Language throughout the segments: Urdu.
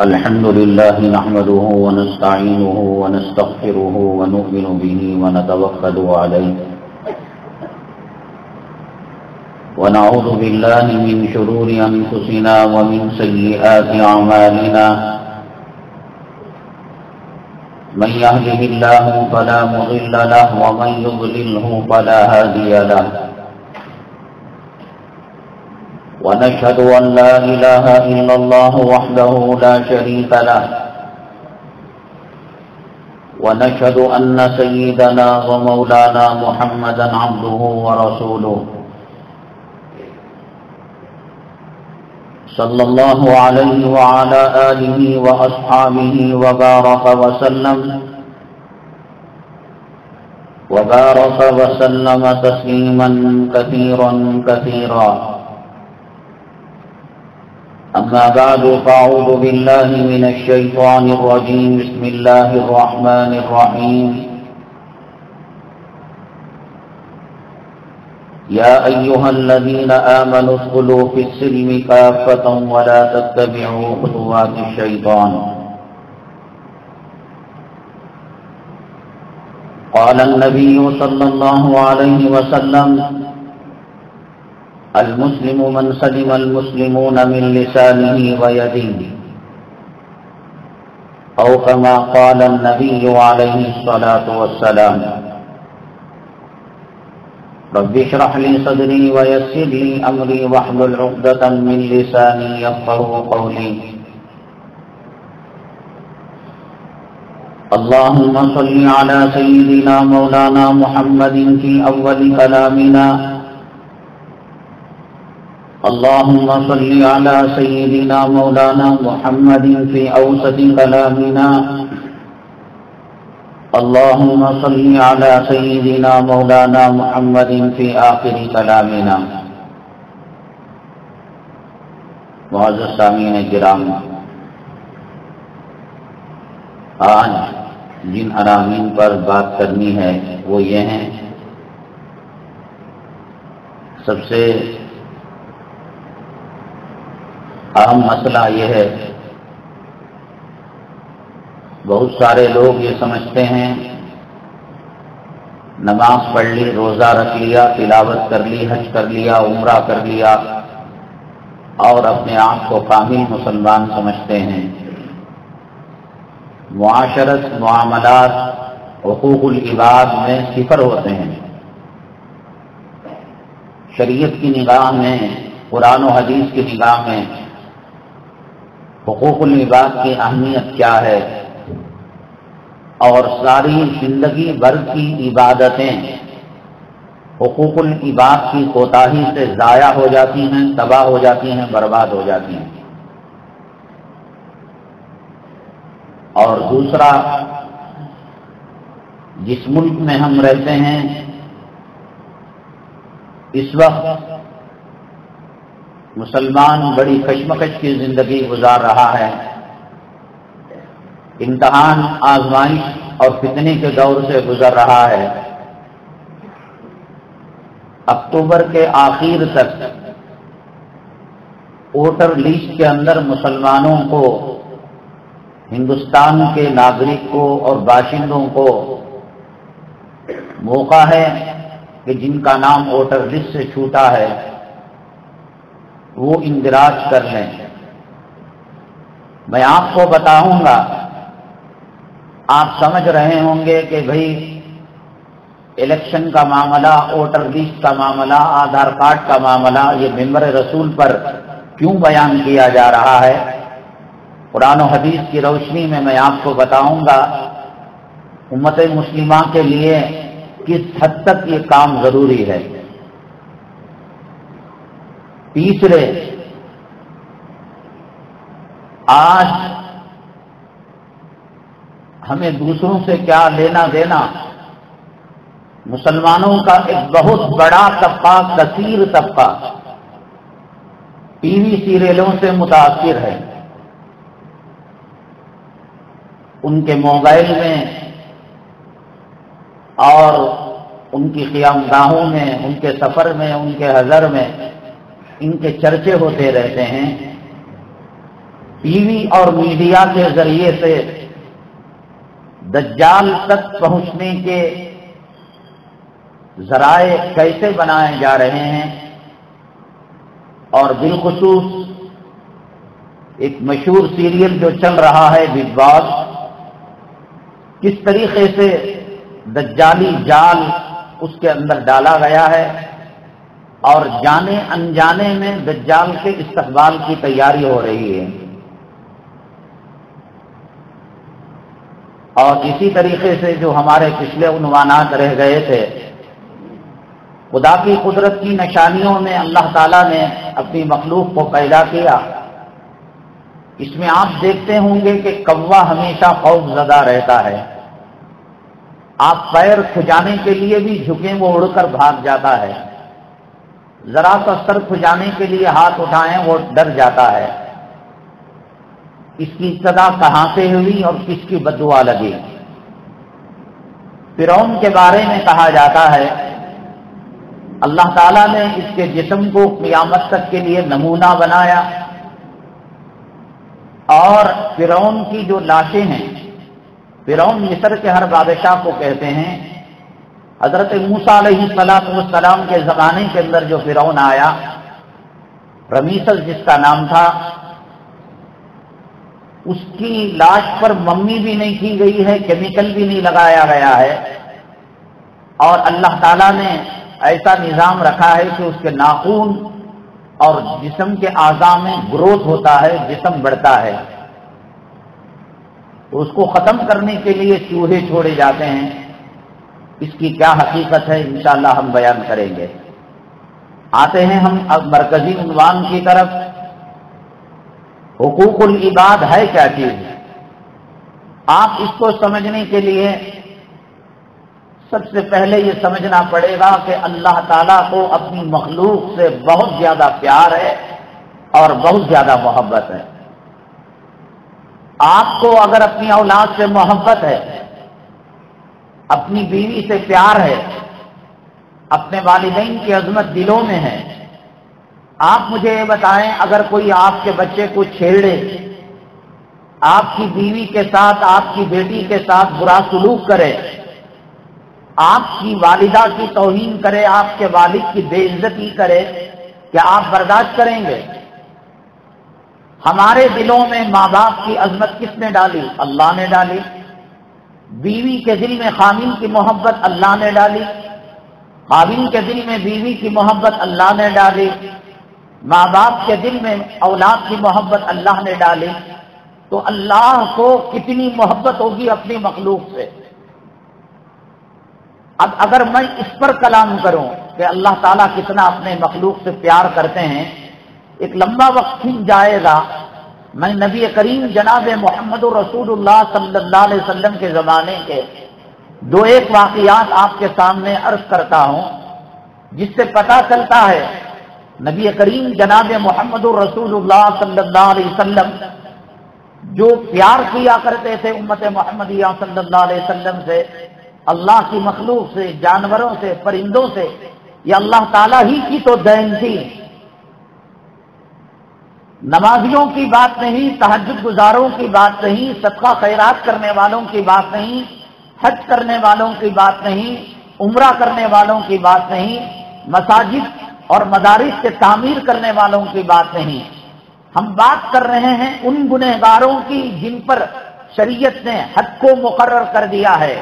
الحمد لله نحمده ونستعينه ونستغفره ونؤمن به ونتوكل عليه ونعوذ بالله من شرور أنفسنا ومن سيئات أعمالنا من يهده الله فلا مضل له ومن يضلله فلا هادي له ونشهد أن لا إله إلا الله وحده لا شريك له ونشهد أن سيدنا ومولانا محمدا عبده ورسوله صلى الله عليه وعلى آله وأصحابه وبارك وسلم تسليما كثيرا كثيرا. أما بعد فأعوذ بالله من الشيطان الرجيم. بسم الله الرحمن الرحيم. يا أيها الذين آمنوا ادخلوا في السلم كافة ولا تتبعوا خطوات الشيطان. قال النبي صلى الله عليه وسلم: المسلم من سلم المسلمون من لسانه ويده، أو كما قال النبي عليه الصلاة والسلام. رب اشرح لي صدري ويسر لي أمري واحلل عقدة من لساني يفقهوا قولي. اللهم صل على سيدنا مولانا محمد في أول كلامنا. اللهم صل على سيدنا مولانا محمد في أوسط كلامنا. اللهم صل على سيدنا مولانا محمد في آخر كلامنا. معزز سامعین کرام، آج جن عناوین پر بات کرنی ہے وہ یہ ہیں. سب سے اہم مسئلہ یہ ہے، بہت سارے لوگ یہ سمجھتے ہیں نماز پڑھ لی، روزہ رکھ لیا، تلاوت کر لی، حج کر لیا، عمرہ کر لیا اور اپنے آپ کو کامل مسلمان سمجھتے ہیں. معاشرت، معاملات، حقوق العباد میں صفر ہوتے ہیں. شریعت کی نگاہ میں، قرآن و حدیث کی نگاہ میں حقوق العباد کی اہمیت کیا ہے، اور ساری زندگی بھر کی عبادتیں حقوق العباد کی کوتاہی سے ضائع ہو جاتی ہیں، تباہ ہو جاتی ہیں، برباد ہو جاتی ہیں. اور دوسرا، جس ملک میں ہم رہتے ہیں اس وقت مسلمان بڑی کشمکش کی زندگی گزار رہا ہے. امتحان، آزمائش اور فتنے کے دور سے گزر رہا ہے. اکتوبر کے آخر تک ووٹر لسٹ کے اندر مسلمانوں کو، ہندوستان کے ناگرک کو اور باشندوں کو موقع ہے کہ جن کا نام ووٹر لسٹ سے چھوٹا ہے وہ اندراج کر لیں. میں آپ کو بتاؤں گا، آپ سمجھ رہے ہوں گے کہ بھئی الیکشن کا معاملہ، ووٹر لسٹ کا معاملہ، آدھار کارڈ کا معاملہ یہ ممبر رسول پر کیوں بیان کیا جا رہا ہے. قرآن و حدیث کی روشنی میں میں آپ کو بتاؤں گا امت مسلمہ کے لیے کس حد تک یہ کام ضروری ہے. تیسرے، آج ہمیں دوسروں سے کیا لینا دینا، مسلمانوں کا ایک بہت بڑا طبقہ، کثیر طبقہ ٹی وی سیریلوں سے متاثر ہے. ان کے موبائل میں اور ان کی قیام گاہوں میں، ان کے سفر میں، ان کے حضر میں ان کے چرچے ہوتے رہتے ہیں، ٹی وی اور میڈیا کے ذریعے سے دجال تک پہنچنے کے ذرائع کیسے بنائے جا رہے ہیں، اور بالخصوص ایک مشہور سیریل جو چل رہا ہے بگ باس، کس طریقے سے دجالی جال اس کے اندر ڈالا گیا ہے اور جانے انجانے میں دجال کے استقبال کی تیاری ہو رہی ہے۔ اور اسی طریقے سے جو ہمارے پچھلے عنوانات رہ گئے تھے، خدا کی قدرت کی نشانیوں میں اللہ تعالیٰ نے اپنی مخلوق کو پیدا کیا۔ اس میں آپ دیکھتے ہوں گے کہ کوا ہمیشہ خوف زدہ رہتا ہے، آپ پیر کھجانے کے لیے بھی جھکیں وہ اڑ کر بھاگ جاتا ہے، ذرا سا سر کھجانے کے لیے ہاتھ اٹھائیں وہ ڈر جاتا ہے۔ اس کی ابتدا کہاں سے ہوئی اور کس کی بددعا لگی؟ فرعون کے بارے میں کہا جاتا ہے اللہ تعالیٰ نے اس کے جسم کو قیامت تک کے لیے نمونہ بنایا، اور فرعون کی جو لاشیں ہیں، فرعون مصر کے ہر بادشاہ کو کہتے ہیں، حضرت موسیٰ علیہ السلام کے زمانے کے اندر جو فرعون آیا، رمیسس جس کا نام تھا، اس کی لاش پر ممی بھی نہیں کی گئی ہے، کیمیکل بھی نہیں لگایا گیا ہے، اور اللہ تعالیٰ نے ایسا نظام رکھا ہے کہ اس کے ناخن اور جسم کے اعضاء میں گروتھ ہوتا ہے، جسم بڑھتا ہے۔ تو اس کو ختم کرنے کے لیے چوہے چھوڑے جاتے ہیں۔ اس کی کیا حقیقت ہے انشاءاللہ ہم بیان کریں گے۔ آتے ہیں ہم اب مرکزی عنوان کی طرف۔ حقوق العباد ہے کیا چیز؟ آپ اس کو سمجھنے کے لیے سب سے پہلے یہ سمجھنا پڑے گا کہ اللہ تعالیٰ کو اپنی مخلوق سے بہت زیادہ پیار ہے اور بہت زیادہ محبت ہے۔ آپ کو اگر اپنی اولاد سے محبت ہے، اپنی بیوی سے پیار ہے، اپنے والدین کی عظمت دلوں میں ہے، آپ مجھے یہ بتائیں اگر کوئی آپ کے بچے کو چھیڑے، آپ کی بیوی کے ساتھ، آپ کی بیٹی کے ساتھ برا سلوک کرے، آپ کی والدہ کی توہین کرے، آپ کے والد کی بے عزتی کرے، کیا آپ برداشت کریں گے؟ ہمارے دلوں میں ماں باپ کی عظمت کس نے ڈالی؟ اللہ نے ڈالی۔ بیوی کے دل میں خامین کی محبت اللہ نے ڈالی، خامین کے دل میں بیوی کی محبت اللہ نے ڈالی، ماں باپ کے دل میں اولاد کی محبت اللہ نے ڈالی۔ تو اللہ کو کتنی محبت ہوگی اپنی مخلوق سے؟ اب اگر میں اس پر کلام کروں کہ اللہ تعالیٰ کتنا اپنے مخلوق سے پیار کرتے ہیں، ایک لمبا وقت کھنچ جائے گا۔ میں نبی کریم جناب محمد رسول اللہ صلی اللہ علیہ وسلم کے زمانے کے دو ایک واقعات آپ کے سامنے عرض کرتا ہوں، جس سے پتہ چلتا ہے نبی کریم جناب محمد رسول اللہ صلی اللہ علیہ وسلم جو پیار کیا کرتے تھے امت محمدیہ صلی اللہ علیہ وسلم سے، اللہ کی مخلوق سے، جانوروں سے، پرندوں سے، یہ اللہ تعالیٰ ہی کی تو دین تھی۔ نمازیوں کی بات نہیں، تہجد گزاروں کی بات نہیں، صدقہ خیرات کرنے والوں کی بات نہیں، حج کرنے والوں کی بات نہیں، عمرہ کرنے والوں کی بات نہیں، مساجد اور مدارس کے تعمیر کرنے والوں کی بات نہیں۔ ہم بات کر رہے ہیں ان گنہگاروں کی جن پر شریعت نے حد کو مقرر کر دیا ہے۔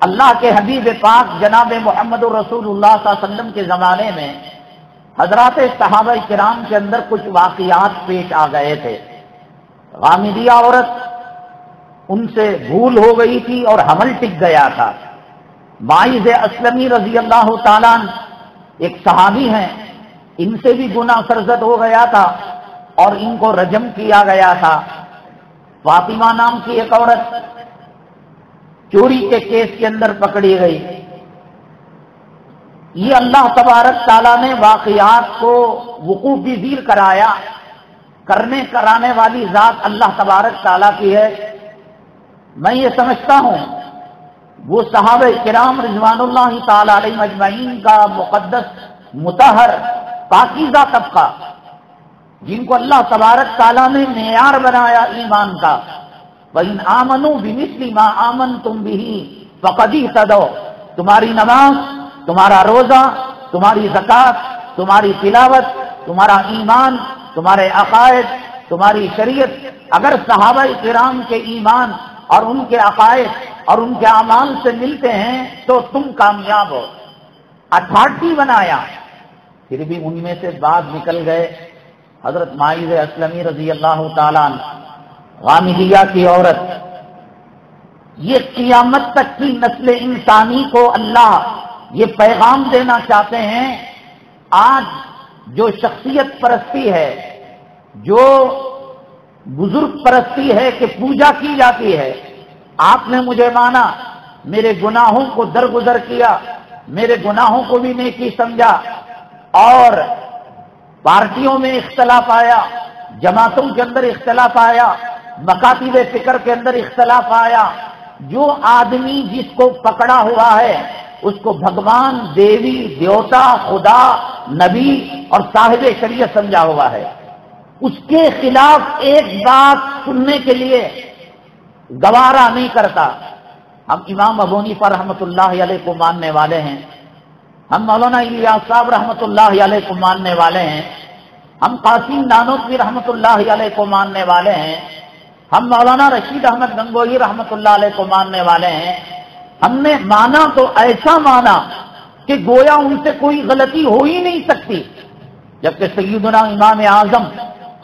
اللہ کے حبیب پاک جناب محمد رسول اللہ صلی اللہ علیہ وسلم کے زمانے میں حضرات صحابہ کرام کے اندر کچھ واقعات پیش آ گئے تھے۔ غامدیہ عورت، ان سے بھول ہو گئی تھی اور حمل ٹک گیا تھا۔ معیذ اسلمی رضی اللہ تعالیٰ ایک صحابی ہیں، ان سے بھی گناہ سرزد ہو گیا تھا اور ان کو رجم کیا گیا تھا۔ فاطمہ نام کی ایک عورت چوری کے کیس کے اندر پکڑی گئی۔ یہ اللہ تبارک تعالیٰ نے واقعات کو وقوع پذیر کرایا، کرانے والی ذات اللہ تبارک تعالیٰ کی ہے۔ میں یہ سمجھتا ہوں وہ صحابہ کرام رضوان اللہ تعالی علیہم اجمعین کا مقدس مطہر پاکیزہ طبقہ، جن کو اللہ تبارک تعالیٰ نے معیار بنایا ایمان کا، وَإِنْ آمَنُوا بِمِثْلِ مَا آمَنْتُمْ بِهِ فَقَدِ اهْتَدَوْا، تمہاری نماز، تمہارا روزہ، تمہاری زکوٰۃ، تمہاری تلاوت، تمہارا ایمان، تمہارے عقائد، تمہاری شریعت اگر صحابہ کرام کے ایمان اور ان کے عقائد اور ان کے اعمال سے ملتے ہیں تو تم کامیاب ہو۔ اتھارٹی بنایا، پھر بھی ان میں سے بعض نکل گئے۔ حضرت ماعز اسلمی رضی اللہ تعالیٰ عنہ، غامدیہ کی عورت، یہ قیامت تک کی نسل انسانی کو اللہ یہ پیغام دینا چاہتے ہیں۔ آج جو شخصیت پرستی ہے، جو بزرگ پرستی ہے کہ پوجا کی جاتی ہے، آپ نے مجھے مانا، میرے گناہوں کو درگزر کیا، میرے گناہوں کو بھی نیکی سمجھا، اور پارٹیوں میں اختلاف آیا، جماعتوں کے اندر اختلاف آیا، مکاتب فکر کے اندر اختلاف آیا، جو آدمی جس کو پکڑا ہوا ہے اس کو بھگوان، دیوی، دیوتا، خدا، نبی اور صاحب شریعت سمجھا ہوا ہے، اس کے خلاف ایک بات سننے کے لیے گوارا نہیں کرتا۔ ہم امام ابو حنیفہ رحمۃ اللہ علیہ کو ماننے والے ہیں، ہم مولانا الیاس صاحب رحمۃ اللہ علیہ کو ماننے والے ہیں، ہم قاسم نانوتوی رحمۃ اللہ علیہ کو ماننے والے ہیں، ہم مولانا رشید احمد گنگوہی رحمۃ اللہ علیہ کو ماننے والے ہیں۔ ہم نے مانا تو ایسا مانا کہ گویا ان سے کوئی غلطی ہو ہی نہیں سکتی، جبکہ سیدنا امام اعظم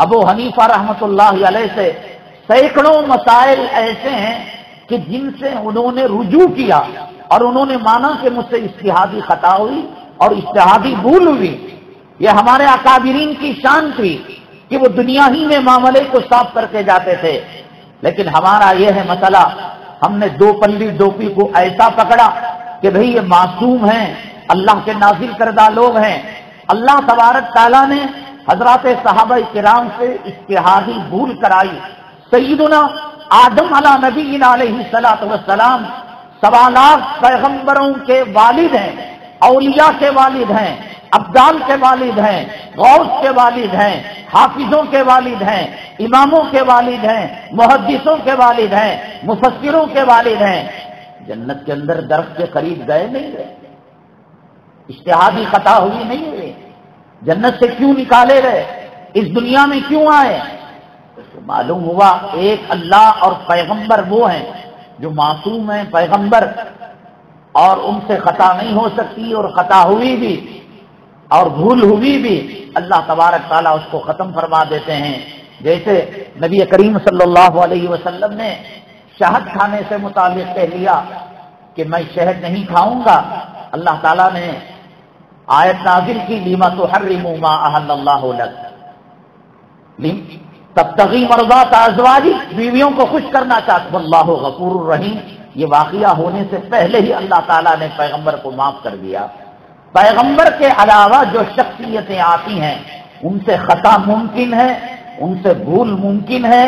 ابو حنیفہ رحمۃ اللہ علیہ سے سینکڑوں مسائل ایسے ہیں کہ جن سے انہوں نے رجوع کیا اور انہوں نے مانا کہ مجھ سے اجتہادی خطا ہوئی اور اجتہادی بھول ہوئی۔ یہ ہمارے اکابرین کی شان تھی کہ وہ دنیا ہی میں معاملے کو صاف کر کے جاتے تھے، لیکن ہمارا یہ ہے مسئلہ، ہم نے دو پلی ڈوپی کو ایسا پکڑا کہ بھئی یہ معصوم ہیں، اللہ کے نازل کردہ لوگ ہیں۔ اللہ تبارک تعالیٰ نے حضرات صحابہ کرام سے اجتہادی بھول کرائی۔ سیدنا آدم علیہ نبینا علیہ الصلوۃ والسلام 1.25 لاکھ پیغمبروں کے والد ہیں، اولیاء کے والد ہیں، ابدال کے والد ہیں، غوث کے والد ہیں، حافظوں کے والد ہیں، اماموں کے والد ہیں، محدثوں کے والد ہیں، مفسروں کے والد ہیں۔ جنت کے اندر درخت کے قریب گئے نہیں گئے، اجتہادی خطا ہوئی نہیں ہوئی، جنت سے کیوں نکالے گئے، اس دنیا میں کیوں آئے؟ تو معلوم ہوا ایک اللہ اور پیغمبر وہ ہیں جو معصوم ہیں، پیغمبر، اور ان سے خطا نہیں ہو سکتی، اور خطا ہوئی بھی اور بھول ہوئی بھی اللہ تبارک تعالیٰ اس کو ختم فرما دیتے ہیں۔ جیسے نبی کریم صلی اللہ علیہ وسلم نے شہد کھانے سے متعلق کہہ لیا کہ میں شہد نہیں کھاؤں گا، اللہ تعالیٰ نے آیت نازل کی لما تحرم ما احل اللہ لک، تبتغی مرضات ازواجک، بیویوں کو خوش کرنا چاہتا، واللہ غفور الرحیم۔ یہ واقعہ ہونے سے پہلے ہی اللہ تعالیٰ نے پیغمبر کو معاف کر دیا۔ پیغمبر کے علاوہ جو شخصیتیں آتی ہیں ان سے خطا ممکن ہے، ان سے بھول ممکن ہے،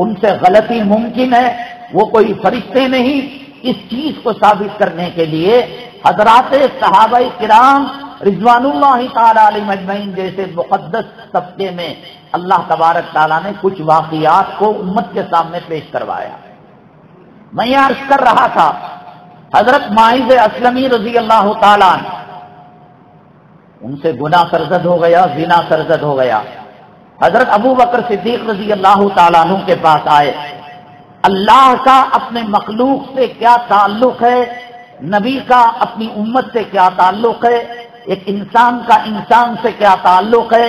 ان سے غلطی ممکن ہے، وہ کوئی فرشتے نہیں۔ اس چیز کو ثابت کرنے کے لیے حضرات صحابہ کرام رضوان اللہ تعالی علیہم اجمعین جیسے مقدس طبقے میں اللہ تبارک تعالیٰ نے کچھ واقعات کو امت کے سامنے پیش کروایا۔ میں یہ عرض کر رہا تھا، حضرت ماعز اسلمی رضی اللہ تعالیٰ عنہ، ان سے گناہ سرزد ہو گیا، زنا سرزد ہو گیا۔ حضرت ابو بکر صدیق رضی اللہ تعالیٰ عنہ کے پاس آئے۔ اللہ کا اپنے مخلوق سے کیا تعلق ہے، نبی کا اپنی امت سے کیا تعلق ہے، ایک انسان کا انسان سے کیا تعلق ہے۔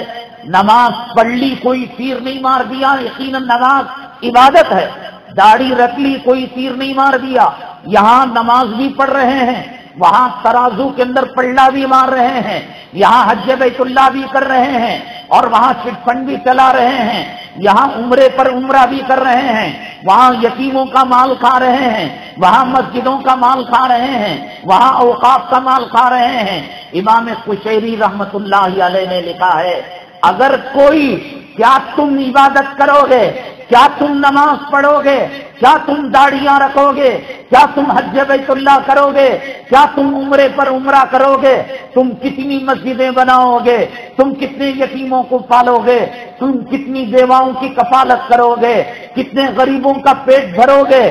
نماز پڑھ لی، کوئی تیر نہیں مار دیا، یقیناً نماز عبادت ہے۔ داڑھی رکھ لی، کوئی تیر نہیں مار دیا، یہاں نماز بھی پڑھ رہے ہیں، وہاں ترازو کے اندر پلڑا بھی مار رہے ہیں، یہاں حج بیت اللہ بھی کر رہے ہیں، اور وہاں چٹ فنڈ بھی چلا رہے ہیں، یہاں عمرے پر عمرہ بھی کر رہے ہیں، وہاں یتیموں کا مال کھا رہے ہیں، وہاں مسجدوں کا مال کھا رہے ہیں، وہاں اوقاف کا مال کھا رہے ہیں۔ امام قشیری رحمت اللہ علیہ نے لکھا ہے، اگر کوئی، کیا تم عبادت کرو گے کیا تم نماز پڑھو گے؟ کیا تم داڑیاں رکھو گے؟ کیا تم حج بیت اللہ کرو گے؟ کیا تم عمرے پر عمرہ کرو گے؟ تم کتنی مسجدیں بناؤ گے؟ تم کتنے یتیموں کو پالو گے؟ تم کتنی بیواؤں کی کفالت کرو گے؟ کتنے غریبوں کا پیٹ بھرو گے؟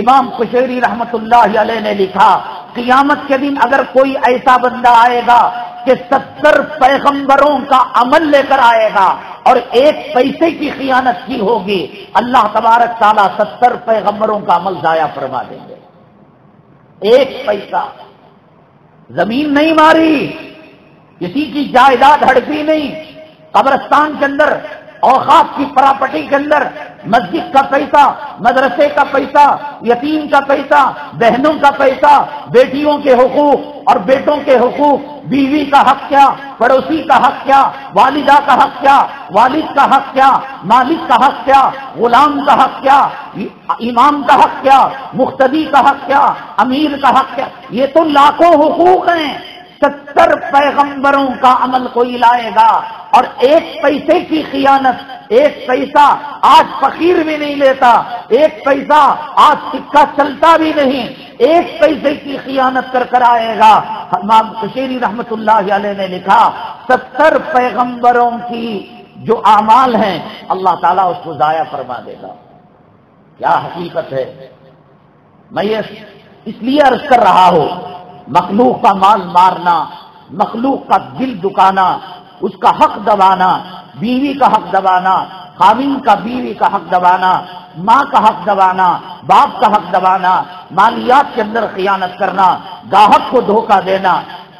امام قشیری رحمت اللہ علیہ نے لکھا، قیامت کے دن اگر کوئی ایسا بندہ آئے گا کہ 70 پیغمبروں کا عمل لے کر آئے گا اور 1 پیسے کی خیانت کی ہوگی، اللہ تبارک تعالیٰ 70 پیغمبروں کا عمل ضائع فرما دیں گے۔ 1 پیسہ زمین نہیں ماری، کسی کی جائیداد ہڑپی نہیں، قبرستان کے اندر، اوقاف کی پراپرٹی کے اندر مسجد کا پیسہ، مدرسے کا پیسہ، یتیم کا پیسہ، بہنوں کا پیسہ، بیٹیوں کے حقوق اور بیٹوں کے حقوق، بیوی کا حق کیا، پڑوسی کا حق کیا، والدہ کا حق کیا، والد کا حق کیا، مالک کا حق کیا، غلام کا حق کیا، امام کا حق کیا، مقتدی کا حق کیا، امیر کا حق کیا، یہ تو لاکھوں حقوق ہیں۔ 70 پیغمبروں کا عمل کوئی لائے گا اور 1 پیسے کی خیانت، 1 پیسہ آج فقیر بھی نہیں لیتا، 1 پیسہ آج سکہ چلتا بھی نہیں، 1 پیسے کی خیانت کر آئے گا۔ امام قشیری رحمت اللہ علیہ نے لکھا، 70 پیغمبروں کی جو اعمال ہیں اللہ تعالیٰ اس کو ضائع فرما دے گا۔ کیا حقیقت ہے؟ میں یہ اس لیے عرض کر رہا ہوں، مخلوق کا مال مارنا، مخلوق کا دل دکانا، اس کا حق دبانا، بیوی کا حق دبانا، خاوند کا بیوی کا حق دبانا، ماں کا حق دبانا، باپ کا حق دبانا، مالیات کے اندر خیانت کرنا، گاہک کو دھوکہ دینا،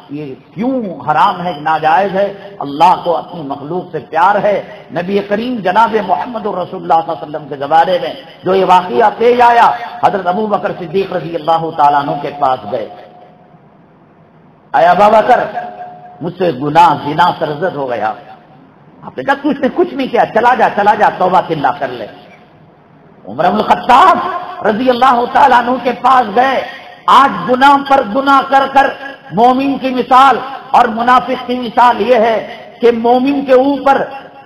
یہ کیوں حرام ہے، ناجائز ہے؟ اللہ کو اپنی مخلوق سے پیار ہے۔ نبی کریم جناب محمد رسول اللہ صلی اللہ علیہ وسلم کے زمانے میں جو یہ واقعہ پیش آیا، حضرت ابو بکر صدیق رضی اللہ تعالیٰ عنہ کے پاس گئے، اے ابا بکر مجھ سے گناہ زنا سرزد ہو گیا۔ آپ نے کہا تو اس نے کچھ نہیں کیا، چلا جا توبہ اللہ کر لے۔ عمر بن الخطاب رضی اللہ تعالیٰ عنہ کے پاس گئے، آج گناہ پر گناہ کر مومن کی مثال اور منافق کی مثال یہ ہے کہ مومن کے اوپر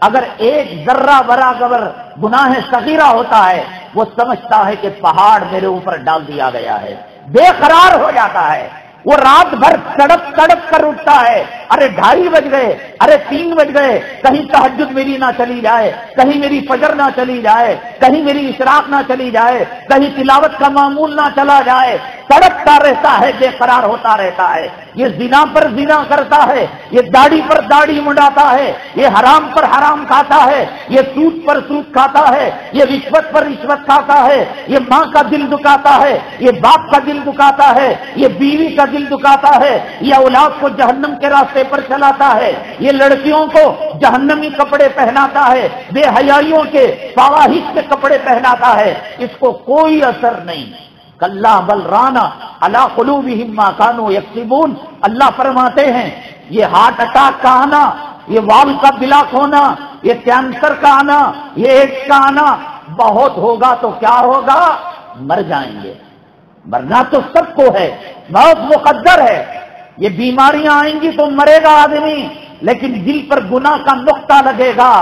اگر 1 ذرہ برابر گناہ صغیرہ ہوتا ہے، وہ سمجھتا ہے کہ پہاڑ میرے اوپر ڈال دیا گیا ہے، بے قرار ہو جاتا ہے، وہ رات بھر تڑپ کر اٹھتا ہے، ارے 2:30 بج گئے، ارے 3 بج گئے، کہیں تہجد میری نہ چلی جائے، کہیں میری فجر نہ چلی جائے، کہیں میری اشراق نہ چلی جائے، کہیں تلاوت کا معمول نہ چلا جائے، تڑپتا رہتا ہے، بے قرار ہوتا رہتا ہے۔ یہ زنا پر زنا کرتا ہے، یہ داڑھی پر داڑھی منڈاتا ہے، یہ حرام پر حرام کھاتا ہے، یہ سود پر سود کھاتا ہے، یہ رشوت پر رشوت کھاتا ہے، یہ ماں کا دل دکاتا ہے، یہ باپ کا دل دکاتا ہے، یہ بیوی کا دل دکاتا ہے، یہ اولاد کو جہنم کے راستے پر چلاتا ہے، یہ لڑکیوں کو جہنمی کپڑے پہناتا ہے، بے حیائیوں کے فواحش کے کپڑے پہناتا ہے، اس کو کوئی اثر نہیں۔ کلا بل رانا علی قلوبہم ما کانوا یکسبون، اللہ فرماتے ہیں یہ ہارٹ اٹیک کا آنا، یہ وال کا بلاک ہونا، یہ کینسر کا آنا، یہ ایڈس کا آنا بہت ہوگا تو کیا ہوگا؟ مر جائیں گے۔ مرنا تو سب کو ہے، موت مقدر ہے، یہ بیماریاں آئیں گی تو مرے گا آدمی، لیکن دل پر گناہ کا نقطہ لگے گا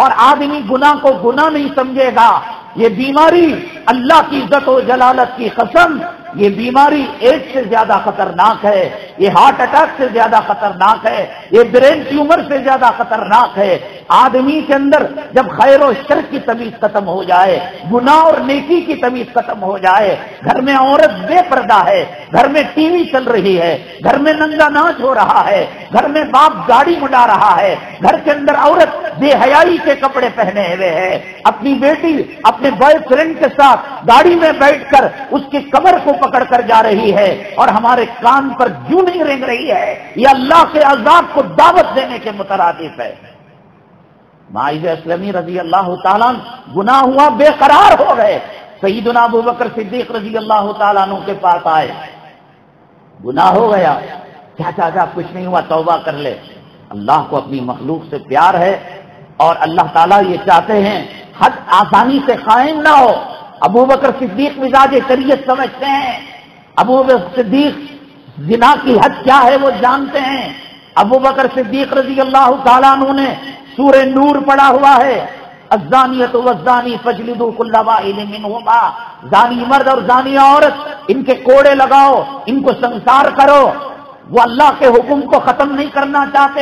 اور آدمی گناہ کو گناہ نہیں سمجھے گا۔ یہ بیماری اللہ کی عزت و جلالت کی قسم، یہ بیماری ایڈس سے زیادہ خطرناک ہے، یہ ہارٹ اٹیک سے زیادہ خطرناک ہے، یہ برین ٹیومر سے زیادہ خطرناک ہے۔ آدمی کے اندر جب خیر و شر کی تمیز ختم ہو جائے، گناہ اور نیکی کی تمیز ختم ہو جائے، گھر میں عورت بے پردہ ہے، گھر میں ٹی وی چل رہی ہے، گھر میں ننگا ناچ ہو رہا ہے، گھر میں باپ گاڑی مڈا رہا ہے، گھر کے اندر عورت بے حیائی کے کپڑے پہنے ہوئے ہے، اپنی بیٹی اپنے بوائے فرینڈ کے ساتھ گاڑی میں بیٹھ کر اس کی کمر کو پکڑ کر جا رہی ہے اور ہمارے کان پر جوں نہیں رینگ رہی ہے، یہ اللہ کے عذاب کو دعوت دینے کے مترادف ہے۔ معاذ اسلمی رضی اللہ تعالیٰ گناہ ہوا، بے قرار ہو گئے، سیدنا ابو بکر صدیق رضی اللہ تعالیٰ عنہ کے پاس آئے، گناہ ہو گیا، چاچا کچھ نہیں ہوا، توبہ کر لے۔ اللہ کو اپنی مخلوق سے پیار ہے اور اللہ تعالیٰ یہ چاہتے ہیں حد آسانی سے قائم نہ ہو۔ ابو بکر صدیق مزاج شریعت سمجھتے ہیں، ابو بکر صدیق زنا کی حد کیا ہے وہ جانتے ہیں۔ ابو بکر صدیق رضی اللہ تعالیٰ عنہ نے سورہ نور پڑھا ہوا ہے، الزانیۃ والزانی فاجلدوا کل واحد منہما، زانی مرد اور زانی عورت ان کے کوڑے لگاؤ، ان کو سنسار کرو۔ وہ اللہ کے حکم کو ختم نہیں کرنا چاہتے،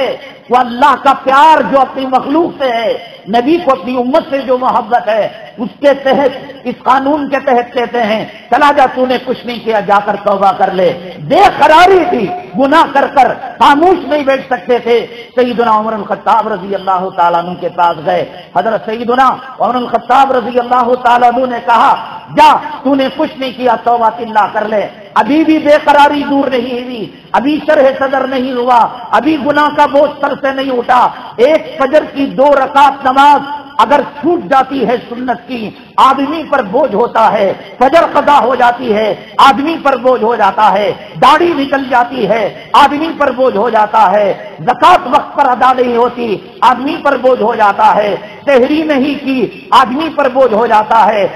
وہ اللہ کا پیار جو اپنی مخلوق سے ہے، نبی کو اپنی امت سے جو محبت ہے، اس کے تحت، اس قانون کے تحت کہتے ہیں چلا جا، تو نے کچھ نہیں کیا، جا کر توبہ کر لے۔ بے قراری تھی، گناہ کر کر خاموش نہیں بیٹھ سکتے تھے۔ سیدنا عمر الخطاب رضی اللہ تعالیٰ عنہ کے پاس گئے، حضرت سیدنا عمر الخطاب رضی اللہ تعالیٰ عنہ نے کہا جا، تو نے کچھ نہیں کیا، توبہ اللہ کر لے۔ ابھی بھی بے قراری دور نہیں ہوئی، ابھی شرح صدر نہیں ہوا، ابھی گناہ کا بوجھ سر سے نہیں اٹھا۔ ایک فجر کی 2 رکعت نماز اگر چھوٹ جاتی ہے سنت کی، آدمی پر بوجھ ہوتا ہے۔ فجر قضا ہو جاتی ہے، آدمی پر بوجھ ہو جاتا ہے۔ داڑھی نکل جاتی ہے، آدمی پر بوجھ ہو جاتا ہے۔ زکات وقت پر ادا نہیں ہوتی، آدمی پر بوجھ ہو جاتا ہے۔ سحری نہیں کی، آدمی پر بوجھ ہو جاتا ہے۔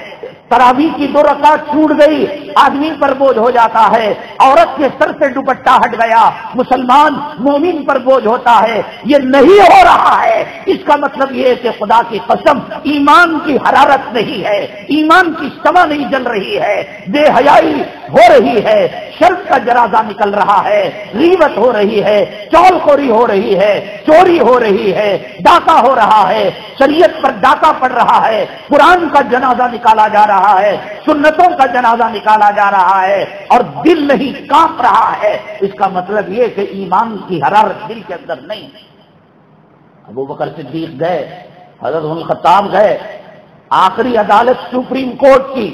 تراویح کی 2 رکعت چھوٹ گئی، آدمی پر بوجھ ہو جاتا ہے۔ عورت کے سر سے دوپٹہ ہٹ گیا، مسلمان مومن پر بوجھ ہوتا ہے۔ یہ نہیں ہو رہا ہے، اس کا مطلب یہ ہے کہ خدا کی قسم ایمان کی حرارت نہیں ہے، ایمان کی شمع نہیں جل رہی ہے، بے حیائی ہو رہی ہے، شرک کا جنازہ نکل رہا ہے، غیبت ہو رہی ہے، چول خوری ہو رہی ہے، چوری ہو رہی ہے، ڈاکہ ہو رہا ہے، شریعت پر ڈاکہ پڑ رہا ہے، قرآن کا جنازہ نکالا جا رہا ہے، سنتوں کا جنازہ نکالا جا رہا ہے، اور دل نہیں کانپ رہا ہے۔ اس کا مطلب یہ کہ ایمان کی حرارت دل کے اندر نہیں ہے۔ ابو بکر صدیق گئے، حضرت عمر الخطاب گئے، آخری عدالت سپریم کورٹ کی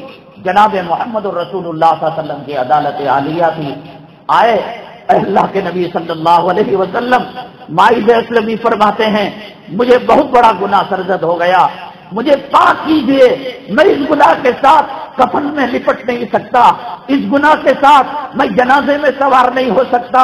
جناب محمد الرسول اللہ صلی اللہ علیہ وسلم کی عدالت عالیہ تھی۔ آئے اللہ کے نبی صلی اللہ علیہ وسلم مائدہ اسلامی فرماتے ہیں مجھے بہت بڑا گناہ سرزد ہو گیا، مجھے پاک کیجیے، میں اس گناہ کے ساتھ کفن میں لپٹ نہیں سکتا، اس گناہ کے ساتھ میں جنازے میں سوار نہیں ہو سکتا،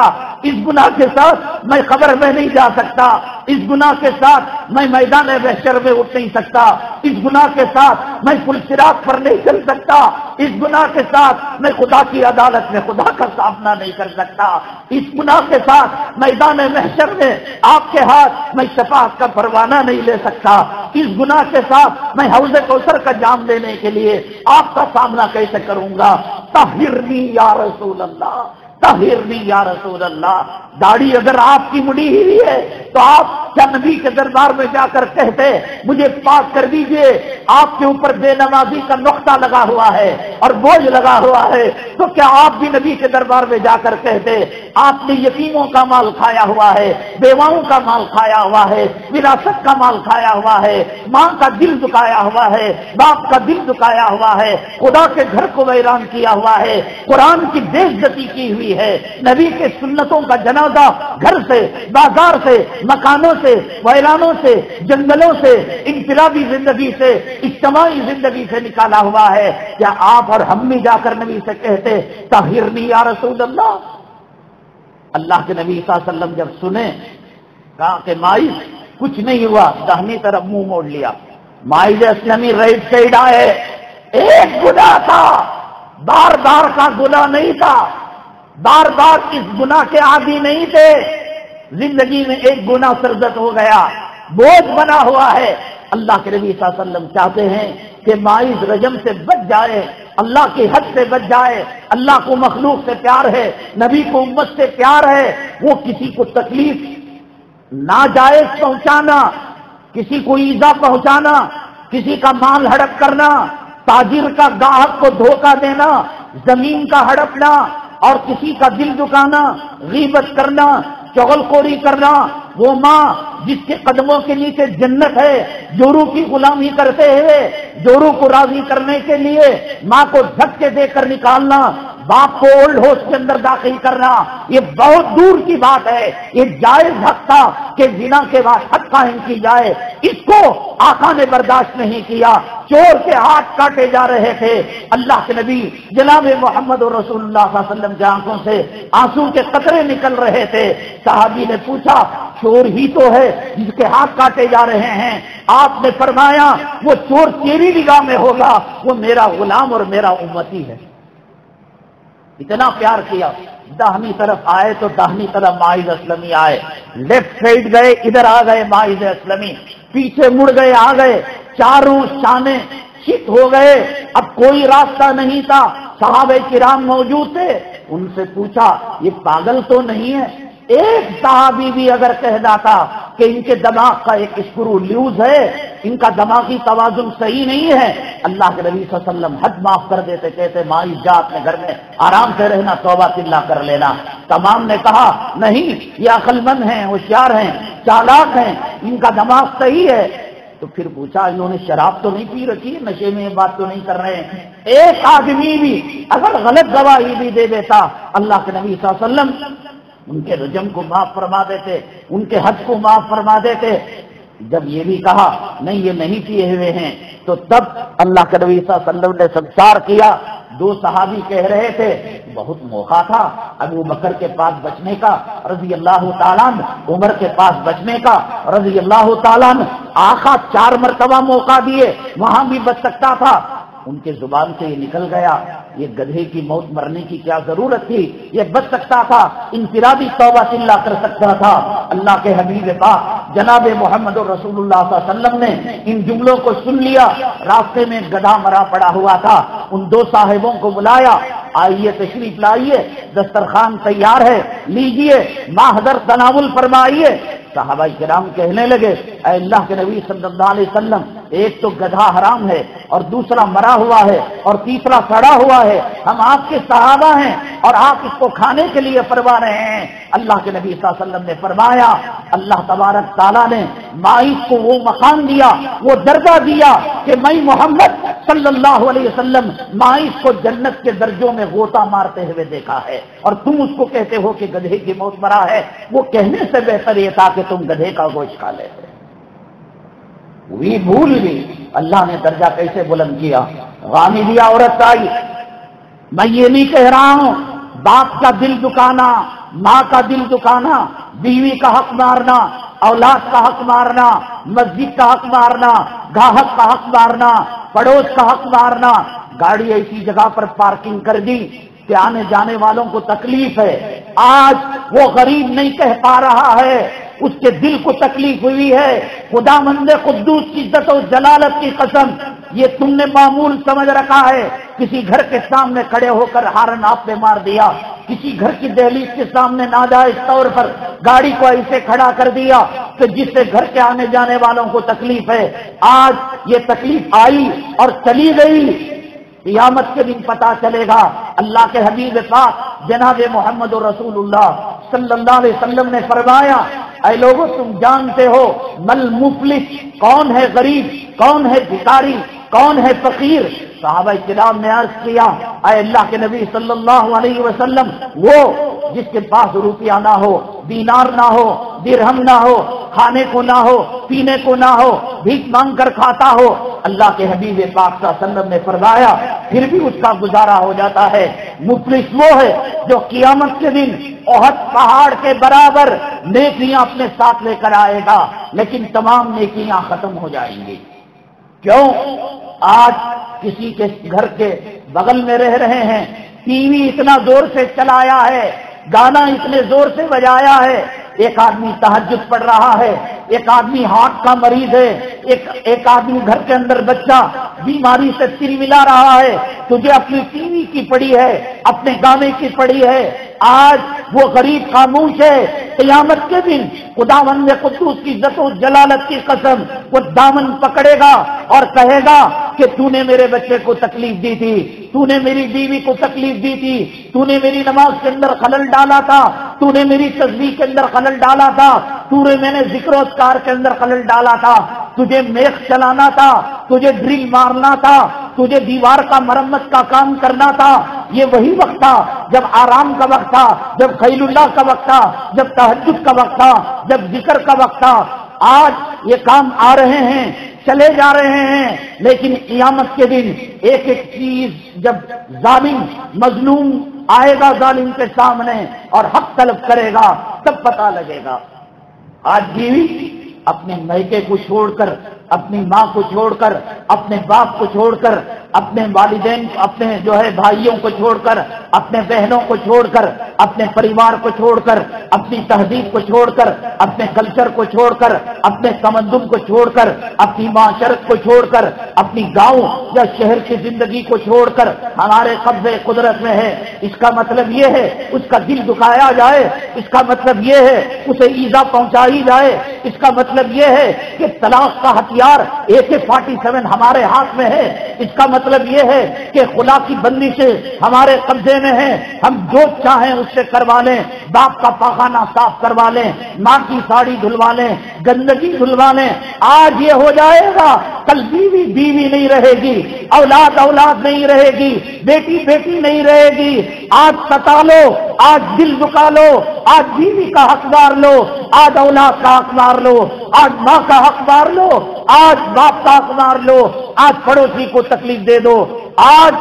اس گناہ کے ساتھ میں قبر میں نہیں جا سکتا، اس گناہ کے ساتھ میں میدان محشر میں اٹھ نہیں سکتا، اس گناہ کے ساتھ میں پل صراط پر نہیں چل سکتا، اس گناہ کے ساتھ میں خدا کی عدالت میں خدا کا سامنا نہیں کر سکتا، اس گناہ کے ساتھ میدان محشر میں آپ کے ہاتھ میں شفاعت کا پروانہ نہیں لے سکتا، اس گناہ کے ساتھ میں حوض کوثر کا جام لینے کے لیے آپ کا سامنا کیسے کروں گا؟ طہرنی یا رسول اللہ، طہرنی یا رسول اللہ۔ داڑھی اگر آپ کی مڑی ہوئی ہے تو آپ کیا نبی کے دربار میں جا کر کہتے مجھے پاک کر دیجئے؟ آپ کے اوپر بے نمازی کا نقطہ لگا ہوا ہے اور بوجھ لگا ہوا ہے، تو کیا آپ بھی نبی کے دربار میں جا کر کہتے آپ نے یتیموں کا مال کھایا ہوا ہے، بیواؤں کا مال کھایا ہوا ہے، وراثت کا مال کھایا ہوا ہے، ماں کا دل دکھایا ہوا ہے، باپ کا دل دکھایا ہوا ہے، خدا کے گھر کو ویران کیا ہوا ہے، قرآن کی بے عزتی کی ہوئی ہے، نبی کے سنتوں کا جنازہ گھر سے، بازار سے، مکانوں سے، ویرانوں سے، جنگلوں سے، انفرادی زندگی سے، اجتماعی زندگی سے نکالا ہوا ہے؟ کیا آپ اور ہم بھی جا کر نبی سے کہتے طہرنی یا رسول اللہ؟ اللہ کے نبی صلی اللہ علیہ وسلم جب سنے کہا کہ مائز کچھ نہیں ہوا، داہنی طرف منہ موڑ لیا۔ مائز اسلامی رائٹ سائڈ آئے، ایک گناہ تھا، بار بار کا گناہ نہیں تھا، بار بار اس گناہ کے عادی نہیں تھے، زندگی میں ایک گناہ سرزد ہو گیا، بوجھ بنا ہوا ہے۔ اللہ کے نبی صلی اللہ علیہ وسلم چاہتے ہیں کہ مائز رجم سے بچ جائے، اللہ کی حد سے بچ جائے۔ اللہ کو مخلوق سے پیار ہے، نبی کو امت سے پیار ہے، وہ کسی کو تکلیف ناجائز پہنچانا، کسی کو ایذا پہنچانا، کسی کا مال ہڑپ کرنا، تاجر کا گاہک کو دھوکہ دینا، زمین کا ہڑپنا اور کسی کا دل دکانا، غیبت کرنا، چغل خوری کرنا، وہ ماں جس کے قدموں کے نیچے جنت ہے، جورو کی غلامی کرتے ہوئے جورو کو راضی کرنے کے لیے ماں کو دھکے دے کر نکالنا، باپ کو اولڈ ہوس کے اندر داخل کرنا، یہ بہت دور کی بات ہے۔ یہ جائز حق تھا کہ زنا کے بعد حد قائم کی جائے، اس کو آقا نے برداشت نہیں کیا، چور کے ہاتھ کاٹے جا رہے تھے۔ اللہ کے نبی جناب محمد رسول اللہ صلی اللہ علیہ وسلم کی آنکھوں سے آنسو کے قطرے نکل رہے تھے۔ صحابی نے پوچھا چور ہی تو ہے جس کے ہاتھ کاٹے جا رہے ہیں؟ آپ نے فرمایا وہ چور تیری نگاہ میں ہوگا، وہ میرا غلام اور میرا امتی ہے۔ اتنا پیار کیا۔ داہنی طرف آئے تو داہنی طرف مائز اسلمی آئے، لیفٹ سائڈ گئے ادھر آ گئے مائز اسلمی، پیچھے مڑ گئے آ گئے، چاروں شانے چت ہو گئے، اب کوئی راستہ نہیں تھا، صحابہ کرام موجود تھے، ان سے پوچھا یہ پاگل تو نہیں ہے؟ ایک صحابی بھی اگر کہہ جاتا کہ ان کے دماغ کا ایک اسکرو لوز ہے، ان کا دماغی توازن صحیح نہیں ہے، اللہ کے نبی صلی اللہ علیہ وسلم حد معاف کر دیتے، کہتے مائی جا اپنے گھر میں آرام سے رہنا، توبہ اللہ کر لینا۔ تمام نے کہا نہیں، یہ عقل مند ہیں، ہوشیار ہیں، چالاک ہیں، ان کا دماغ صحیح ہے۔ تو پھر پوچھا انہوں نے شراب تو نہیں پی رکھی ہے، نشے میں یہ بات تو نہیں کر رہے ہیں؟ ایک آدمی بھی اگر غلط گواہی بھی دے دیتا، اللہ کے نبی صلی اللہ علیہ وسلم ان کے رجم کو معاف فرما دیتے، ان کے حد کو معاف فرما دیتے۔ جب یہ بھی کہا نہیں یہ نہیں کیے ہوئے ہیں، تو تب اللہ کے نبی صلی اللہ علیہ وسلم نے سنسار کیا۔ دو صحابی کہہ رہے تھے بہت موقع تھا ابو بکر کے پاس بچنے کا رضی اللہ تعالیٰ عنہ، عمر کے پاس بچنے کا رضی اللہ تعالیٰ عنہ، آقا 4 مرتبہ موقع دیے، وہاں بھی بچ سکتا تھا، ان کے زبان سے یہ نکل گیا یہ گدھے کی موت مرنے کی کیا ضرورت تھی، یہ بچ سکتا تھا، انفرادی توبہ اللہ کر سکتا تھا۔ اللہ کے حبیب پاک جناب محمد رسول اللہ صلی اللہ علیہ وسلم نے ان جملوں کو سن لیا۔ راستے میں گدھا مرا پڑا ہوا تھا، ان 2 صاحبوں کو بلایا، آئیے تشریف لائیے، دسترخوان تیار ہے، لیجئے، ماحضر تناول فرمائیے۔ صحابہ کرام کہنے لگے اے اللہ کے نبی صلی اللہ علیہ وسلم، ایک تو گدھا حرام ہے اور دوسرا مرا ہوا ہے اور تیسرا سڑا ہوا ہے، ہم آپ کے صحابہ ہیں اور آپ اس کو کھانے کے لیے فرما رہے ہیں۔ اللہ کے نبی صلی اللہ علیہ وسلم نے فرمایا، اللہ تبارک تعالیٰ نے ماعز کو وہ مقام دیا، وہ درجہ دیا کہ میں محمد صلی اللہ علیہ وسلم ماعز کو جنت کے درجوں میں غوطہ مارتے ہوئے دیکھا ہے، اور تم اس کو کہتے ہو کہ گدھے کی موت مرا ہے۔ وہ کہنے سے بہتر یہ تھا کہ تم گدھے کا گوشت کھا لیتے۔ وہی بھول بھی اللہ نے درجہ کیسے بلند کیا۔ غامدی عورت آئی، میں یہ نہیں کہہ رہا ہوں باپ کا دل دکانا، ماں کا دل دکانا، بیوی کا حق مارنا، اولاد کا حق مارنا، مسجد کا حق مارنا، گاہک کا حق مارنا، پڑوس کا حق مارنا، گاڑی ایسی جگہ پر پارکنگ کر دی کہ آنے جانے والوں کو تکلیف ہے۔ آج وہ غریب نہیں کہہ پا رہا ہے، اس کے دل کو تکلیف ہوئی ہے۔ خداوند قدوس کی عزت و جلالت کی قسم، یہ تم نے معمول سمجھ رکھا ہے، کسی گھر کے سامنے کھڑے ہو کر ہارن آپ نے مار دیا، کسی گھر کی دہلیز کے سامنے ناجائز طور پر گاڑی کو ایسے کھڑا کر دیا کہ جس سے گھر کے آنے جانے والوں کو تکلیف ہے۔ آج یہ تکلیف آئی اور چلی گئی، قیامت کے دن پتا چلے گا۔ اللہ کے حبیب پاک جناب محمد رسول اللہ صلی اللہ علیہ وسلم نے فرمایا، اے لوگوں تم جانتے ہو مل مفلس، کون ہے غریب، کون ہے بھکاری، کون ہے فقیر؟ صحابہ کرام نے عرض کیا اے اللہ کے نبی صلی اللہ علیہ وسلم، وہ جس کے پاس روپیہ نہ ہو، دینار نہ ہو، درہم نہ ہو، کھانے کو نہ ہو، پینے کو نہ ہو، بھیک مانگ کر کھاتا ہو۔ اللہ کے حبیب پاک صلی اللہ علیہ وسلم نے فرمایا پھر بھی اس کا گزارا ہو جاتا ہے۔ مفلس وہ ہے جو قیامت کے دن احد پہاڑ کے برابر نیکیاں اپنے ساتھ لے کر آئے گا، لیکن تمام نیکیاں ختم ہو جائیں گی۔ کیوں؟ آج کسی کے گھر کے بغل میں رہ رہے ہیں، ٹی وی اتنا زور سے چلایا ہے، گانا اتنے زور سے بجایا ہے، ایک آدمی تہجد پڑھ رہا ہے، ایک آدمی ہارٹ کا مریض ہے، ایک آدمی گھر کے اندر بچہ بیماری سے تل ملا رہا ہے، تجھے اپنی ٹی وی کی پڑی ہے، اپنے گانے کی پڑی ہے۔ آج وہ غریب خاموش ہے، قیامت کے دن خداوند قدوس کی عزت و جلالت کی قسم وہ دامن پکڑے گا اور کہے گا کہ تو نے میرے بچے کو تکلیف دی تھی، تو نے میری بیوی کو تکلیف دی تھی، تو نے میری نماز کے اندر خلل ڈالا تھا، تو نے میری تسبیح کے اندر خلل ڈالا تھا، میں نے ذکر و اذکار کے اندر خلل ڈالا تھا، تجھے میخ چلانا تھا، تجھے ڈرل مارنا تھا، تجھے دیوار کا مرمت کا کام کرنا تھا۔ یہ وہی وقت تھا جب آرام کا وقت تھا، جب خیل اللہ کا وقت تھا، جب تہجد کا وقت تھا، جب ذکر کا وقت تھا۔ آج یہ کام آ رہے ہیں، چلے جا رہے ہیں، لیکن قیامت کے دن ایک ایک چیز جب ظالم مظلوم آئے گا ظالم کے سامنے اور حق طلب کرے گا تب پتہ لگے گا۔ آج بیوی اپنے میکے کو چھوڑ کر، اپنی ماں کو چھوڑ کر، اپنے باپ کو چھوڑ کر اپنے والدین، اپنے جو ہے بھائیوں کو چھوڑ کر، اپنے بہنوں کو چھوڑ کر، اپنے پریوار کو چھوڑ کر، اپنی تہذیب کو چھوڑ کر، اپنے کلچر کو چھوڑ کر، اپنے تمدن کو چھوڑ کر، اپنی معاشرت کو چھوڑ کر، اپنی گاؤں یا شہر کی زندگی کو چھوڑ کر ہمارے قبضے قدرت میں ہے، اس کا مطلب یہ ہے اس کا دل دکھایا جائے، اس کا مطلب یہ ہے اسے ایذا پہنچائی جائے، اس کا مطلب یہ ہے کہ طلاق کا ہتھیار AK-47 ہمارے ہاتھ میں ہے، اس کا مطلب یہ ہے کہ خلا کی بندی سے ہمارے قبضے میں ہے، ہم جو چاہیں اس سے کروا لیں، باپ کا پاخانہ صاف کروا لیں، ماں کی ساڑی دھلوا لیں، گندگی دھلوا لیں، آج یہ ہو جائے گا، کل بیوی بیوی نہیں رہے گی، اولاد اولاد نہیں رہے گی، بیٹی بیٹی نہیں رہے گی، آج ستا لو، آج دل دکا لو، آج بیوی کا حقدار لو، آج اولاد کا حقدار لو، آج ماں کا حقدار لو، آج باپ کا حقدار لو، آج پڑوسی کو تکلیف دے دو، آج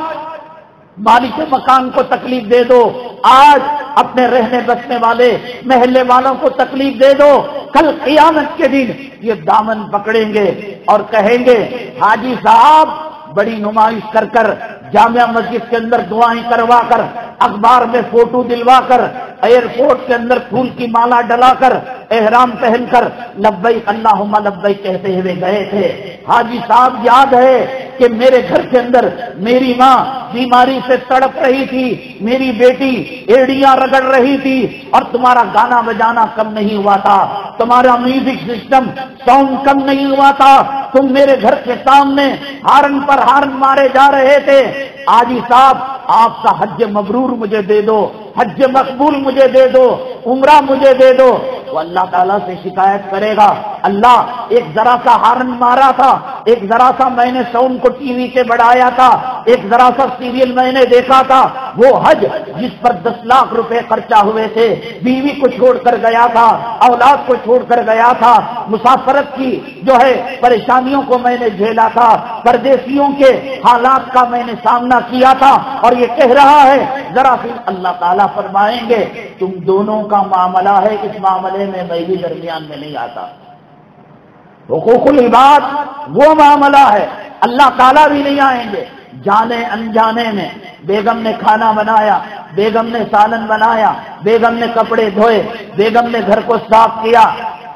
مالک مکان کو تکلیف دے دو، آج اپنے رہنے بسنے والے محلے والوں کو تکلیف دے دو، کل قیامت کے دن یہ دامن پکڑیں گے اور کہیں گے حاجی صاحب بڑی نمائش کر کر، جامع مسجد کے اندر دعائیں کروا کر، اخبار میں فوٹو دلوا کر، ایئرپورٹ کے اندر پھول کی مالا ڈلا کر، احرام پہن کر لبیک اللہم لبیک کہتے ہوئے گئے تھے۔ حاجی صاحب یاد ہے کہ میرے گھر کے اندر میری ماں بیماری سے تڑپ رہی تھی، میری بیٹی ایڑیاں رگڑ رہی تھی، اور تمہارا گانا بجانا کم نہیں ہوا تھا، تمہارا میوزک سسٹم ساؤنڈ کم نہیں ہوا تھا، تم میرے گھر کے سامنے ہارن پر ہارن مارے جا رہے تھے۔ حاجی صاحب آپ کا حج مبرور مجھے دے دو، حج مقبول مجھے دے دو، عمرہ مجھے دے دو۔ وہ اللہ تعالیٰ سے شکایت کرے گا، اللہ ایک ذرا سا ہارن مارا تھا، ایک ذرا سا میں نے ساؤنڈ کو ٹی وی سے بڑھایا تھا، ایک ذرا سا سیریل میں نے دیکھا تھا، وہ حج جس پر 10 لاکھ روپے خرچہ ہوئے تھے، بیوی کو چھوڑ کر گیا تھا، اولاد کو چھوڑ کر گیا تھا، مسافرت کی جو ہے پریشانیوں کو میں نے جھیلا تھا، پردیسیوں کے حالات کا میں نے سامنا کیا تھا، اور یہ کہہ رہا ہے ذرا پھر اللہ تعالیٰ فرمائیں گے تم دونوں کا معاملہ ہے، اس معاملے میں میں بھی درمیان میں نہیں آتا۔ حقوق العباد وہ معاملہ ہے، اللہ تعالیٰ بھی نہیں آئیں گے۔ جانے انجانے میں بیگم نے کھانا بنایا، بیگم نے سالن بنایا، بیگم نے کپڑے دھوئے، بیگم نے گھر کو صاف کیا،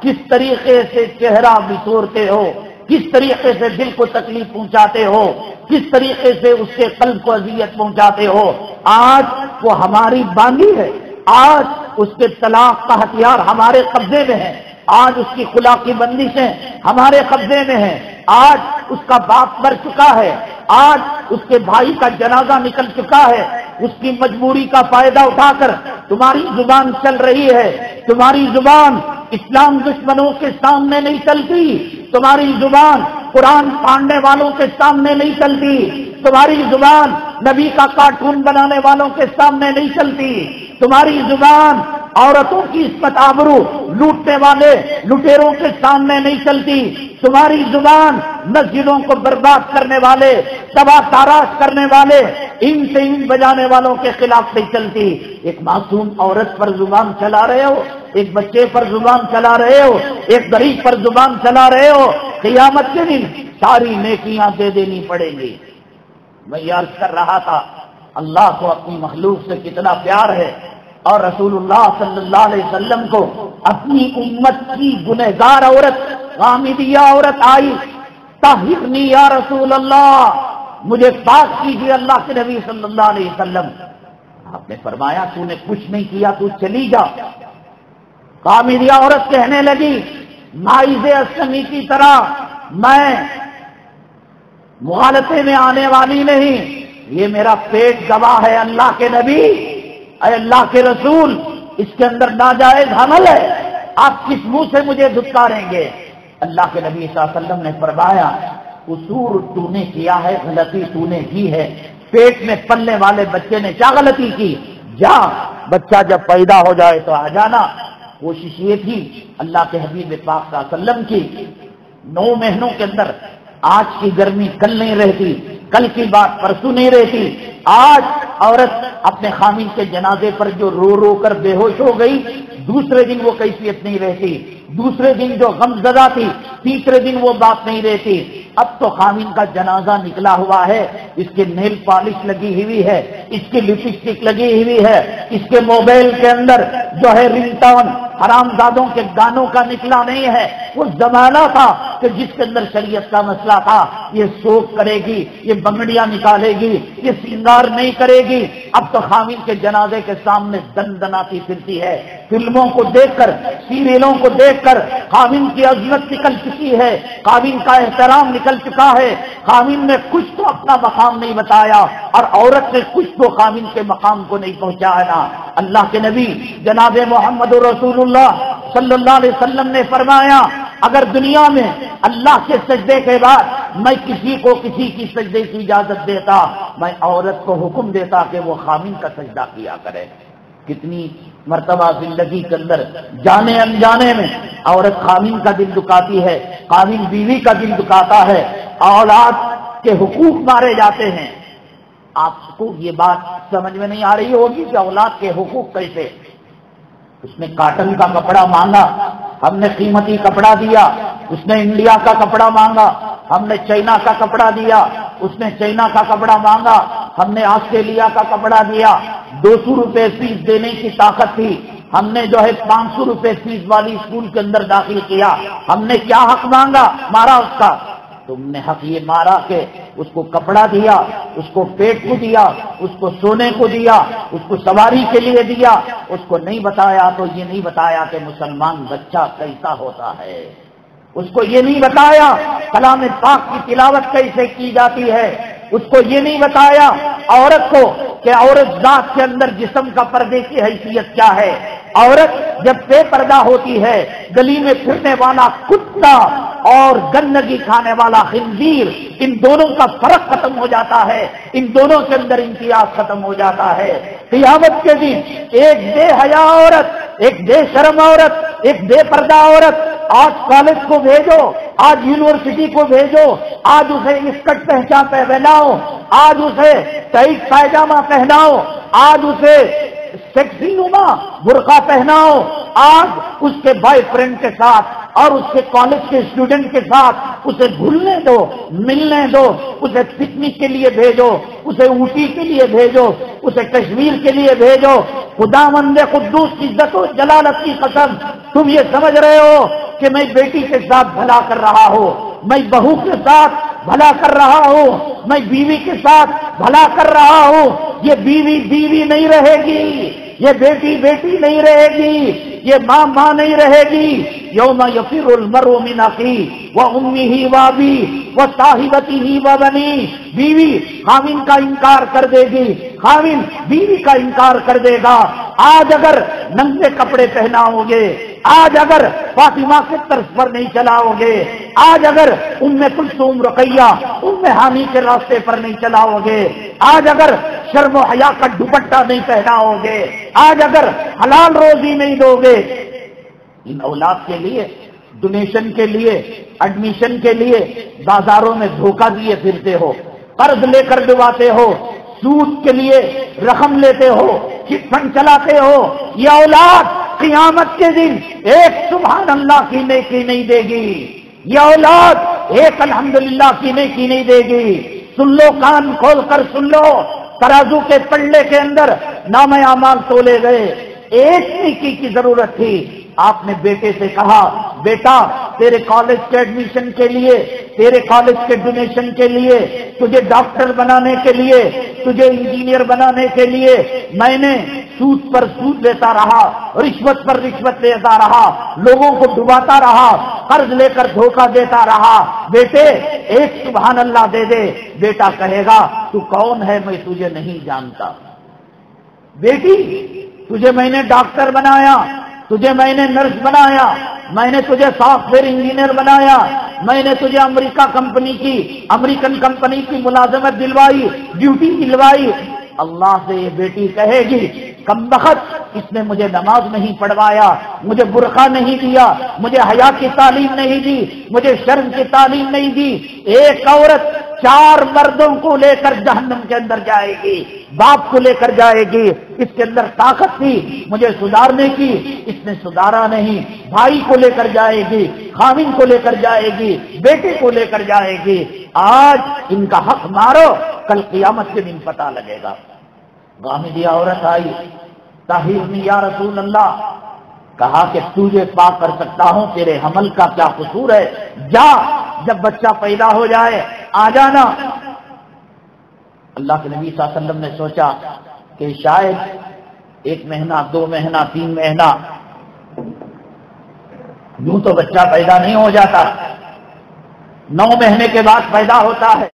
کس طریقے سے چہرہ بسورتے ہو، کس طریقے سے دل کو تکلیف پہنچاتے ہو، کس طریقے سے اس کے قلب کو اذیت پہنچاتے ہو۔ آج وہ ہماری باندھی ہے، آج اس کے طلاق کا ہتھیار ہمارے قبضے میں ہے، آج اس کی خلا کی بندشیں ہمارے قبضے میں ہیں، آج اس کا باپ مر چکا ہے، آج اس کے بھائی کا جنازہ نکل چکا ہے، اس کی مجبوری کا فائدہ اٹھا کر تمہاری زبان چل رہی ہے، تمہاری زبان اسلام دشمنوں کے سامنے نہیں چلتی، تمہاری زبان قرآن پھاڑنے والوں کے سامنے نہیں چلتی، تمہاری زبان نبی کا کارٹون بنانے والوں کے سامنے نہیں چلتی، تمہاری زبان عورتوں کی عصمت آبرو لوٹنے والے لٹیروں کے سامنے نہیں چلتی، تمہاری زبان مسجدوں کو برباد کرنے والے، تباہ تاراش کرنے والے، ان سے ان بجانے والوں کے خلاف نہیں چلتی۔ ایک معصوم عورت پر زبان چلا رہے ہو، ایک بچے پر زبان چلا رہے ہو، ایک غریب پر زبان چلا رہے ہو، قیامت کے دن ساری نیکیاں دے دینی پڑیں گی۔ میں یہ عرض کر رہا تھا اللہ کو اپنی مخلوق سے کتنا پیار ہے، اور رسول اللہ صلی اللہ علیہ وسلم کو اپنی امت کی گنہگار عورت غامدیہ عورت آئی، طہرنی یا رسول اللہ، مجھے پاک کیجیے اللہ کے نبی صلی اللہ علیہ وسلم۔ آپ نے فرمایا تو نے کچھ نہیں کیا، تو چلی جا۔ غامدیہ عورت کہنے لگی مائز اسمی کی طرح میں مغالطے میں آنے والی نہیں، یہ میرا پیٹ گواہ ہے اللہ کے نبی، اے اللہ کے رسول، اس کے اندر ناجائز حمل ہے، آپ کس منہ سے مجھے دھتکاریں گے؟ اللہ کے نبی صلی اللہ علیہ وسلم نے فرمایا قصور تو نے کیا ہے، غلطی تو نے کی ہے، پیٹ میں پلنے والے بچے نے کیا غلطی کی؟ جا، بچہ جب پیدا ہو جائے تو آ جانا۔ کوشش یہ تھی اللہ کے حبیب پاک صلی اللہ علیہ وسلم کی 9 مہینوں کے اندر، آج کی گرمی کل نہیں رہتی، کل کی بات پرسوں نہیں رہتی، آج عورت اپنے خامن کے جنازے پر جو رو رو کر بے ہوش ہو گئی، دوسرے دن وہ کیفیت نہیں رہتی۔ دوسرے دن جو غمزدہ تھی، تیسرے دن وہ بات نہیں رہتی۔ اب تو خامن کا جنازہ نکلا ہوا ہے، اس کے نیل پالش لگی ہوئی ہے، اس کی لپسٹک لگی ہوئی ہے، اس کے موبائل کے اندر جو ہے رنگ ٹون حرامزادوں کے گانوں کا نکلا نہیں ہے۔ وہ زمانہ تھا کہ جس کے اندر شریعت کا مسئلہ تھا، یہ سوک کرے گی، یہ بنگڑیاں نکالے گی، یہ سنگار نہیں کرے گی۔ اب تو خامن کے جنازے کے سامنے دن دناتی پھرتی ہے۔ فلموں کو دیکھ کر، سیریلوں کو دیکھ کر خامن کی عظمت نکل چکی ہے، خامن کا احترام نکل چکا ہے۔ خامن نے کچھ تو اپنا مقام نہیں بتایا اور عورت نے کچھ تو خامن کے مقام کو نہیں پہنچایا۔ اللہ کے نبی جناب محمد رسول اللہ صلی اللہ علیہ وسلم نے فرمایا، اگر دنیا میں اللہ کے سجدے کے بعد میں کسی کو کسی کی سجدے کی اجازت دیتا، میں عورت کو حکم دیتا کہ وہ خامن کا سجدہ کیا کرے۔ کتنی مرتبہ زندگی کے اندر جانے انجانے میں عورت خامن کا دل دکاتی ہے، خامن بیوی کا دل دکاتا ہے، اولاد کے حقوق مارے جاتے ہیں۔ آپ کو یہ بات سمجھ میں نہیں آ رہی ہوگی کہ اولاد کے حقوق کیسے؟ اس نے کاٹن کا کپڑا مانگا، ہم نے قیمتی کپڑا دیا۔ اس نے انڈیا کا کپڑا مانگا، ہم نے چائنا کا کپڑا دیا۔ اس نے چائنا کا کپڑا مانگا، ہم نے آسٹریلیا کا کپڑا دیا۔ 200 روپے فیس دینے کی طاقت تھی، ہم نے جو ہے 500 روپے فیس والی اسکول کے اندر داخل کیا۔ ہم نے کیا حق مانگا؟ مارا اس کا۔ تم نے حق یہ مارا کہ اس کو کپڑا دیا، اس کو پیٹ کو دیا، اس کو سونے کو دیا، اس کو سواری کے لیے دیا۔ اس کو نہیں بتایا تو یہ نہیں بتایا کہ مسلمان بچہ کیسا ہوتا ہے، اس کو یہ نہیں بتایا کلام پاک کی تلاوت کیسے کی جاتی ہے، اس کو یہ نہیں بتایا عورت کو کہ عورت ذات کے اندر جسم کا پردے کی حیثیت کیا ہے۔ عورت جب بے پردہ ہوتی ہے، گلی میں پھرنے والا کتا اور گندگی کھانے والا خنزیر، ان دونوں کا فرق ختم ہو جاتا ہے، ان دونوں کے اندر امتیاز ختم ہو جاتا ہے۔ قیامت کے دن ایک بے حیا عورت، ایک بے شرم عورت، ایک بے پردہ عورت، آج کالج کو بھیجو، آج یونیورسٹی کو بھیجو، آج اسے اسکرٹ پہناؤ، آج اسے ٹائٹ پائجامہ پہناؤ، آج اسے سیکسی نما برقع پہناؤ، آج اس کے بوائے فرینڈ کے ساتھ اور اس کے کالج کے اسٹوڈنٹ کے ساتھ اسے گھلنے دو، ملنے دو، اسے پکنک کے لیے بھیجو، اسے اوٹی کے لیے بھیجو، اسے کشمیر کے لیے بھیجو۔ خداوند قدوس کی عزت و جلالت کی قسم، تم یہ سمجھ رہے ہو کہ میں بیٹی کے ساتھ بھلا کر رہا ہوں، میں بہو کے ساتھ بھلا کر رہا ہوں، میں بیوی کے ساتھ بھلا کر رہا ہوں؟ یہ بیوی بیوی نہیں رہے گی، یہ بیٹی بیٹی نہیں رہے گی، یہ ماں ماں نہیں رہے گی۔ یوم یفر المرء من اخیہ وامہ وابیہ وصاحبتہ وبنیہ، بیوی خاوند کا انکار کر دے گی، خاوند بیوی کا انکار کر دے گا۔ آج اگر ننگے کپڑے پہناؤ گے، آج اگر فاطمہ کے طرز پر نہیں چلاؤ گے، آج اگر ام کلثوم رقیہ ام ہانی کے راستے پر نہیں چلاؤ گے، آج اگر شرم و حیا کا دوپٹہ نہیں پہناؤ گے، آج اگر حلال روزی نہیں دو گے، ان اولاد کے لیے ڈونیشن کے لیے ایڈمیشن کے لیے بازاروں میں دھوکہ دیے پھرتے ہو، قرض لے کر ڈباتے ہو، سود کے لیے رقم لیتے ہو، چٹ فنڈ چلاتے ہو۔ یہ اولاد قیامت کے دن ایک سبحان اللہ کی نیکی نہیں دے گی، یہ اولاد ایک الحمدللہ کی نیکی نہیں دے گی۔ سن لو، کان کھول کر سن لو، ترازو کے پلڑے کے اندر نام اعمال تولے گئے، ایک نیکی کی ضرورت تھی۔ آپ نے بیٹے سے کہا، بیٹا تیرے کالج کے ایڈمیشن کے لیے، تیرے کالج کے ڈونیشن کے لیے، تجھے ڈاکٹر بنانے کے لیے، تجھے انجینئر بنانے کے لیے میں نے سود پر سود لیتا رہا، رشوت پر رشوت لیتا رہا، لوگوں کو ڈباتا رہا، قرض لے کر دھوکہ دیتا رہا، بیٹے ایک سبحان اللہ دے دے۔ بیٹا کہے گا تو کون ہے، میں تجھے نہیں جانتا۔ بیٹی تجھے میں نے ڈاکٹر بنایا، تجھے میں نے نرس بنایا، میں نے تجھے سافٹ ویئر انجینئر بنایا، میں نے تجھے امریکن کمپنی کی ملازمت دلوائی، ڈیوٹی دلوائی۔ اللہ سے یہ بیٹی کہے گی، کمبخت اس نے مجھے نماز نہیں پڑھوایا، مجھے برقع نہیں دیا، مجھے حیا کی تعلیم نہیں دی، مجھے شرم کی تعلیم نہیں دی۔ ایک عورت 4 مردوں کو لے کر جہنم کے اندر جائے گی، باپ کو لے کر جائے گی، اس کے اندر طاقت تھی مجھے سدھارنے کی، اس نے سدھارا نہیں، بھائی کو لے کر جائے گی، خاوند کو لے کر جائے گی، بیٹے کو لے کر جائے گی۔ آج ان کا حق مارو، کل قیامت کے دن پتہ لگے گا۔ غامدی عورت آئی، طاہر نے یا رسول اللہ کہا کہ تجھے پاک کر سکتا ہوں، تیرے حمل کا کیا قصور ہے، جا جب بچہ پیدا ہو جائے آ جانا۔ اللہ کے نبی صلی اللہ علیہ وسلم نے سوچا کہ شاید 1 مہینہ 2 مہینہ 3 مہینہ یوں تو بچہ پیدا نہیں ہو جاتا، 9 مہینے کے بعد پیدا ہوتا ہے۔